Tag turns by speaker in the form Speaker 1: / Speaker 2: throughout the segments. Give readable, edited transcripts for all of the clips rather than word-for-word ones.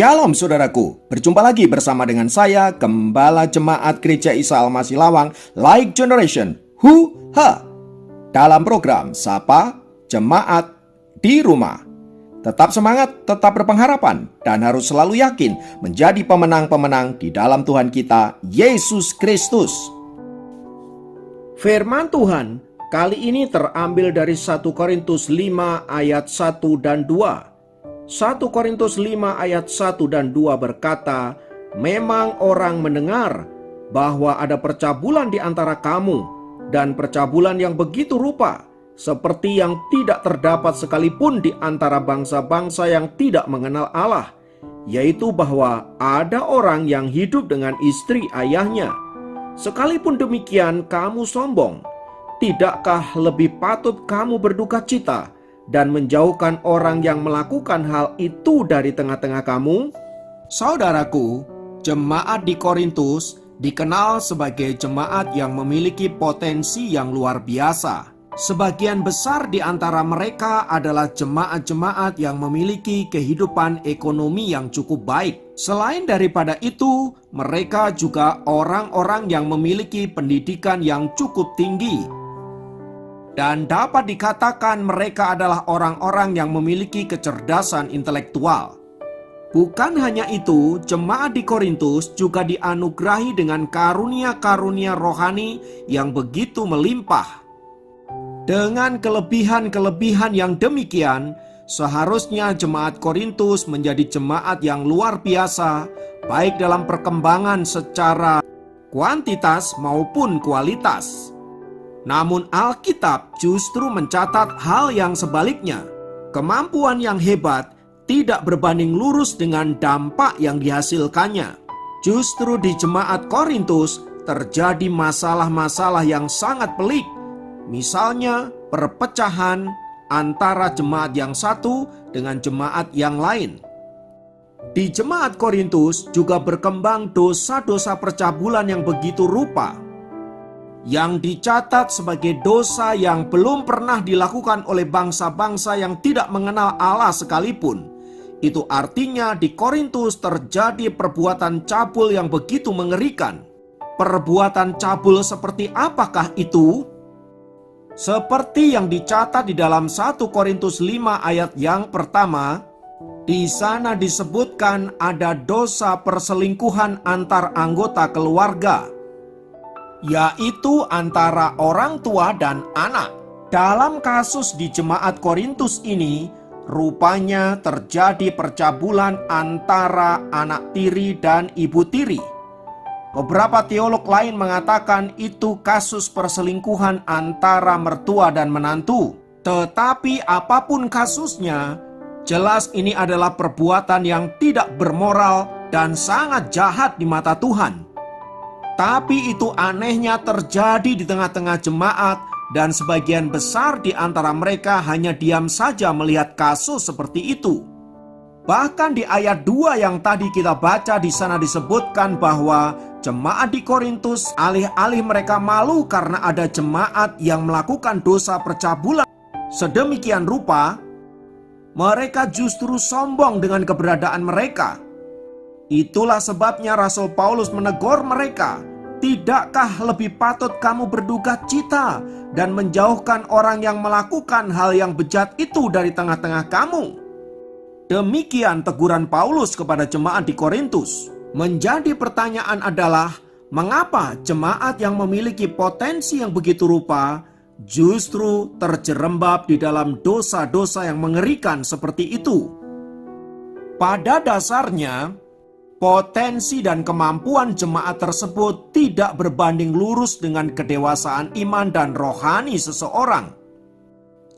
Speaker 1: Shalom saudaraku, berjumpa lagi bersama dengan saya, Gembala Jemaat Gereja Isa Al-Masih Lawang, Like Generation, dalam program Sapa Jemaat di Rumah. Tetap semangat, tetap berpengharapan, dan harus selalu yakin menjadi pemenang-pemenang di dalam Tuhan kita, Yesus Kristus. Firman Tuhan kali ini terambil dari 1 Korintus 5 ayat 1 dan 2. 1 Korintus 5 ayat 1 dan 2 berkata, "Memang orang mendengar bahwa ada percabulan di antara kamu, dan percabulan yang begitu rupa, seperti yang tidak terdapat sekalipun di antara bangsa-bangsa yang tidak mengenal Allah, yaitu bahwa ada orang yang hidup dengan istri ayahnya. Sekalipun demikian kamu sombong. Tidakkah lebih patut kamu berduka cita dan menjauhkan orang yang melakukan hal itu dari tengah-tengah kamu?" Saudaraku, jemaat di Korintus dikenal sebagai jemaat yang memiliki potensi yang luar biasa. Sebagian besar di antara mereka adalah jemaat-jemaat yang memiliki kehidupan ekonomi yang cukup baik. Selain daripada itu, mereka juga orang-orang yang memiliki pendidikan yang cukup tinggi. Dan dapat dikatakan mereka adalah orang-orang yang memiliki kecerdasan intelektual. Bukan hanya itu, jemaat di Korintus juga dianugerahi dengan karunia-karunia rohani yang begitu melimpah. Dengan kelebihan-kelebihan yang demikian, seharusnya jemaat Korintus menjadi jemaat yang luar biasa, baik dalam perkembangan secara kuantitas maupun kualitas. Namun Alkitab justru mencatat hal yang sebaliknya. Kemampuan yang hebat tidak berbanding lurus dengan dampak yang dihasilkannya. Justru di jemaat Korintus terjadi masalah-masalah yang sangat pelik. Misalnya perpecahan antara jemaat yang satu dengan jemaat yang lain. Di jemaat Korintus juga berkembang dosa-dosa percabulan yang begitu rupa, yang dicatat sebagai dosa yang belum pernah dilakukan oleh bangsa-bangsa yang tidak mengenal Allah sekalipun. Itu artinya di Korintus terjadi perbuatan cabul yang begitu mengerikan. Perbuatan cabul seperti apakah itu? Seperti yang dicatat di dalam 1 Korintus 5 ayat yang pertama, di sana disebutkan ada dosa perselingkuhan antar anggota keluarga, yaitu antara orang tua dan anak. Dalam kasus di jemaat Korintus ini, rupanya terjadi percabulan antara anak tiri dan ibu tiri. Beberapa teolog lain mengatakan itu kasus perselingkuhan antara mertua dan menantu. Tetapi apapun kasusnya, jelas ini adalah perbuatan yang tidak bermoral dan sangat jahat di mata Tuhan. Tapi itu anehnya terjadi di tengah-tengah jemaat, dan sebagian besar di antara mereka hanya diam saja melihat kasus seperti itu. Bahkan di ayat 2 yang tadi kita baca, di sana disebutkan bahwa jemaat di Korintus alih-alih mereka malu karena ada jemaat yang melakukan dosa percabulan sedemikian rupa, mereka justru sombong dengan keberadaan mereka. Itulah sebabnya Rasul Paulus menegur mereka, "Tidakkah lebih patut kamu berduka cita dan menjauhkan orang yang melakukan hal yang bejat itu dari tengah-tengah kamu?" Demikian teguran Paulus kepada jemaat di Korintus. Menjadi pertanyaan adalah, mengapa jemaat yang memiliki potensi yang begitu rupa justru terjerembab di dalam dosa-dosa yang mengerikan seperti itu? Pada dasarnya, potensi dan kemampuan jemaat tersebut tidak berbanding lurus dengan kedewasaan iman dan rohani seseorang.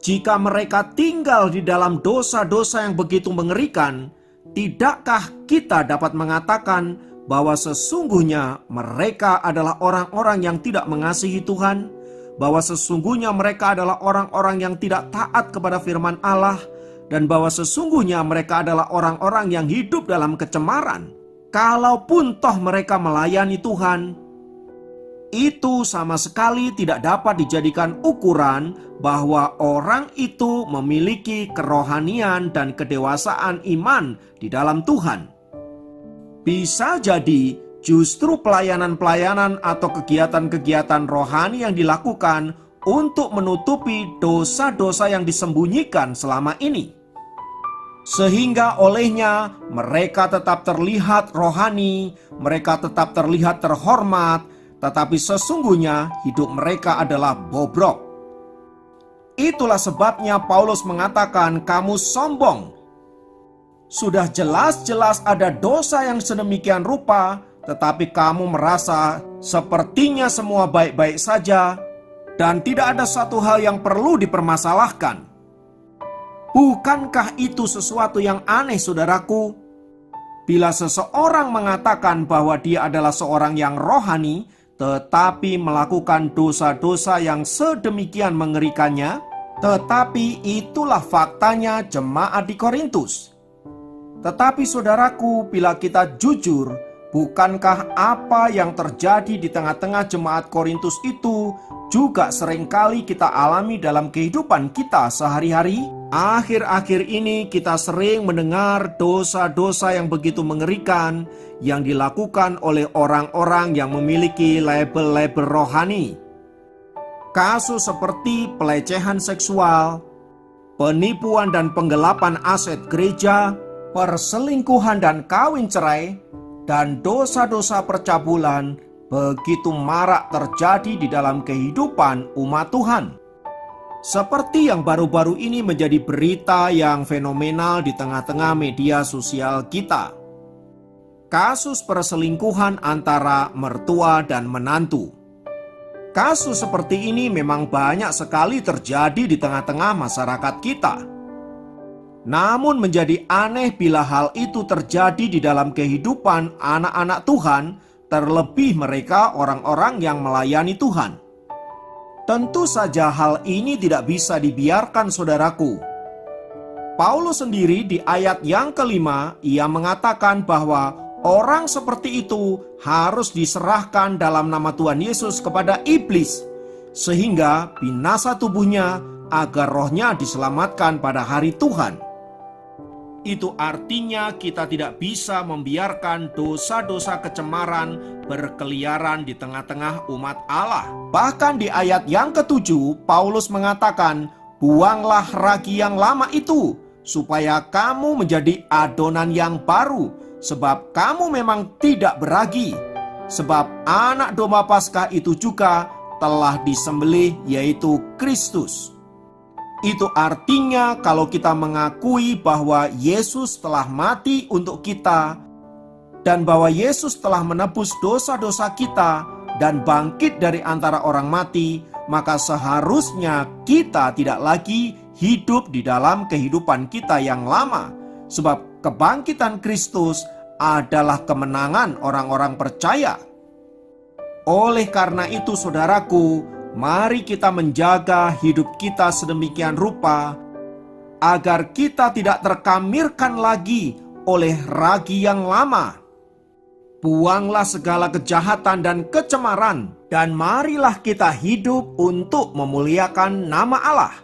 Speaker 1: Jika mereka tinggal di dalam dosa-dosa yang begitu mengerikan, tidakkah kita dapat mengatakan bahwa sesungguhnya mereka adalah orang-orang yang tidak mengasihi Tuhan? Bahwa sesungguhnya mereka adalah orang-orang yang tidak taat kepada firman Allah? Dan bahwa sesungguhnya mereka adalah orang-orang yang hidup dalam kecemaran? Kalaupun toh mereka melayani Tuhan, itu sama sekali tidak dapat dijadikan ukuran bahwa orang itu memiliki kerohanian dan kedewasaan iman di dalam Tuhan. Bisa jadi justru pelayanan-pelayanan atau kegiatan-kegiatan rohani yang dilakukan untuk menutupi dosa-dosa yang disembunyikan selama ini. Sehingga olehnya mereka tetap terlihat rohani, mereka tetap terlihat terhormat, tetapi sesungguhnya hidup mereka adalah bobrok. Itulah sebabnya Paulus mengatakan kamu sombong. Sudah jelas-jelas ada dosa yang sedemikian rupa, tetapi kamu merasa sepertinya semua baik-baik saja dan tidak ada satu hal yang perlu dipermasalahkan. Bukankah itu sesuatu yang aneh, saudaraku? Bila seseorang mengatakan bahwa dia adalah seorang yang rohani, tetapi melakukan dosa-dosa yang sedemikian mengerikannya, tetapi itulah faktanya jemaat di Korintus. Tetapi saudaraku, bila kita jujur, bukankah apa yang terjadi di tengah-tengah jemaat Korintus itu juga seringkali kita alami dalam kehidupan kita sehari-hari? Akhir-akhir ini kita sering mendengar dosa-dosa yang begitu mengerikan yang dilakukan oleh orang-orang yang memiliki label-label rohani. Kasus seperti pelecehan seksual, penipuan dan penggelapan aset gereja, perselingkuhan dan kawin cerai, dan dosa-dosa percabulan begitu marak terjadi di dalam kehidupan umat Tuhan. Seperti yang baru-baru ini menjadi berita yang fenomenal di tengah-tengah media sosial kita. Kasus perselingkuhan antara mertua dan menantu. Kasus seperti ini memang banyak sekali terjadi di tengah-tengah masyarakat kita. Namun menjadi aneh bila hal itu terjadi di dalam kehidupan anak-anak Tuhan, terlebih mereka orang-orang yang melayani Tuhan. Tentu saja hal ini tidak bisa dibiarkan, saudaraku. Paulus sendiri di ayat yang ke-5, ia mengatakan bahwa orang seperti itu harus diserahkan dalam nama Tuhan Yesus kepada iblis, sehingga binasa tubuhnya agar rohnya diselamatkan pada hari Tuhan. Itu artinya kita tidak bisa membiarkan dosa-dosa kecemaran berkeliaran di tengah-tengah umat Allah. Bahkan di ayat yang ke-7, Paulus mengatakan, buanglah ragi yang lama itu, supaya kamu menjadi adonan yang baru, sebab kamu memang tidak beragi. Sebab anak domba Paskah itu juga telah disembelih, yaitu Kristus. Itu artinya kalau kita mengakui bahwa Yesus telah mati untuk kita dan bahwa Yesus telah menebus dosa-dosa kita dan bangkit dari antara orang mati, maka seharusnya kita tidak lagi hidup di dalam kehidupan kita yang lama, sebab kebangkitan Kristus adalah kemenangan orang-orang percaya. Oleh karena itu, saudaraku, mari kita menjaga hidup kita sedemikian rupa agar kita tidak terkamirkan lagi oleh ragi yang lama. Buanglah segala kejahatan dan kecemaran, dan marilah kita hidup untuk memuliakan nama Allah.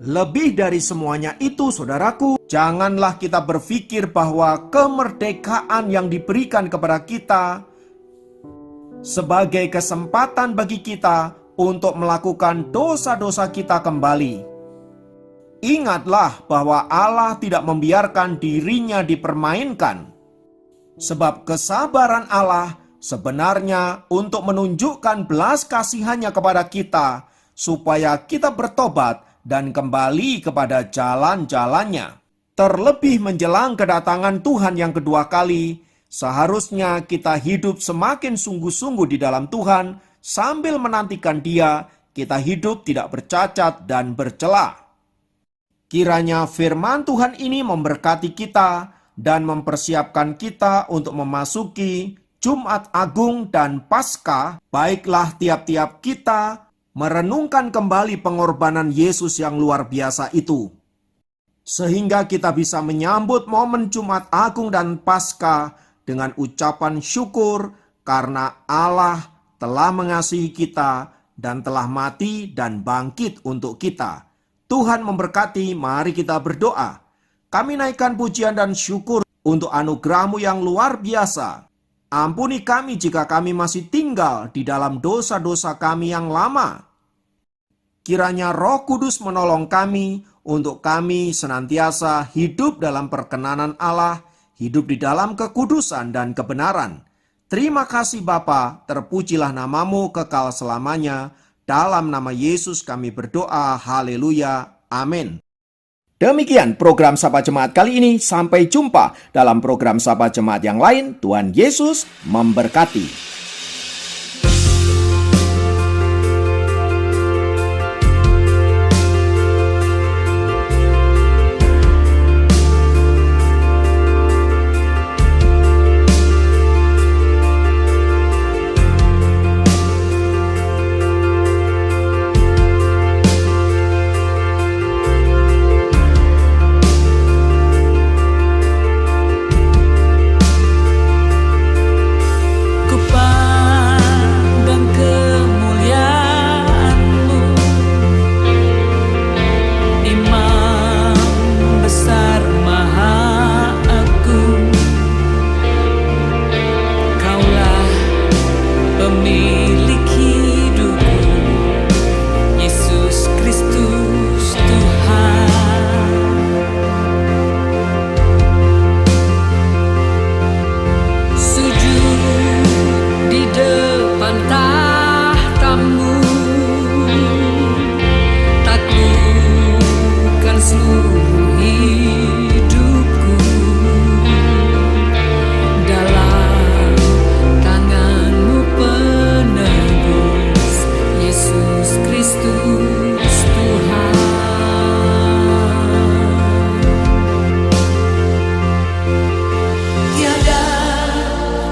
Speaker 1: Lebih dari semuanya itu, saudaraku, janganlah kita berpikir bahwa kemerdekaan yang diberikan kepada kita sebagai kesempatan bagi kita untuk melakukan dosa-dosa kita kembali. Ingatlah bahwa Allah tidak membiarkan dirinya dipermainkan. Sebab kesabaran Allah sebenarnya untuk menunjukkan belas kasihannya kepada kita, supaya kita bertobat dan kembali kepada jalan-jalannya. Terlebih menjelang kedatangan Tuhan yang kedua kali, seharusnya kita hidup semakin sungguh-sungguh di dalam Tuhan, sambil menantikan Dia, kita hidup tidak bercacat dan bercela. Kiranya firman Tuhan ini memberkati kita dan mempersiapkan kita untuk memasuki Jumat Agung dan Paskah. Baiklah tiap-tiap kita merenungkan kembali pengorbanan Yesus yang luar biasa itu, sehingga kita bisa menyambut momen Jumat Agung dan Paskah dengan ucapan syukur karena Allah telah mengasihi kita dan telah mati dan bangkit untuk kita. Tuhan memberkati, mari kita berdoa. Kami naikkan pujian dan syukur untuk anugerah-Mu yang luar biasa. Ampuni kami jika kami masih tinggal di dalam dosa-dosa kami yang lama. Kiranya Roh Kudus menolong kami untuk kami senantiasa hidup dalam perkenanan Allah, hidup di dalam kekudusan dan kebenaran. Terima kasih Bapa, terpujilah nama-Mu kekal selamanya. Dalam nama Yesus kami berdoa, haleluya, amin. Demikian program Sapa Jemaat kali ini. Sampai jumpa dalam program Sapa Jemaat yang lain. Tuhan Yesus memberkati.
Speaker 2: Tiada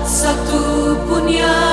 Speaker 2: satu pun yang